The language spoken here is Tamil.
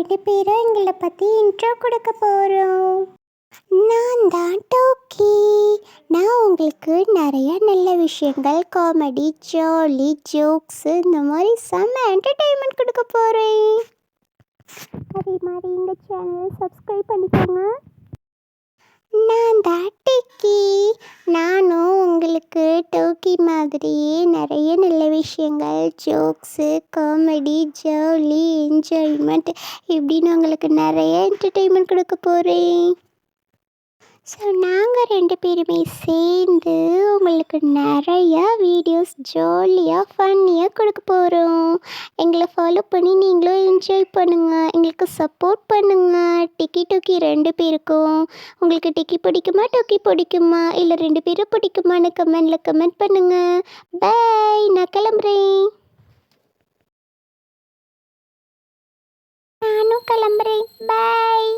2 பேரும் எங்களை பற்றி இன்ட்ரோ கொடுக்க போகிறோம். நான் தான் டோக்கி. நான் உங்களுக்கு நிறைய நல்ல விஷயங்கள், காமெடி, ஜாலி, ஜோக்ஸு இந்த மாதிரி செம்ம என்டர்டெயின்மெண்ட் கொடுக்க போகிறேன். அதே மாதிரி இந்த சேனலை சப்ஸ்கிரைப் பண்ணிக்கோங்க. நான் தான் டோக்கி. நானும் உங்களுக்கு டோக்கி மாதிரியே நிறைய நல்ல விஷயங்கள், ஜோக்ஸு, காமெடி, ஜாலி, என்ஜாய்மெண்ட் இப்படின்னு உங்களுக்கு நிறைய என்டர்டெயின்மெண்ட் கொடுக்க போகிறேன். ஸோ நாங்கள் 2 பேருமே சேர்ந்து உங்களுக்கு நிறையா வீடியோஸ் ஜாலியாக ஃபன்னியாக கொடுக்க போகிறோம். எங்களை ஃபாலோ பண்ணி நீங்களும் என்ஜாய் பண்ணுங்கள், எங்களுக்கு சப்போர்ட் பண்ணுங்கள். டிக்கி டோக்கி 2 பேருக்கும் உங்களுக்கு டிக்கி பிடிக்குமா, டோக்கி பிடிக்குமா, இல்லை 2 பேரும் பிடிக்குமான்னு கமெண்ட் பண்ணுங்கள். பாய், நான் கிளம்புறேன். நானும் கிளம்புறேன். பாய்.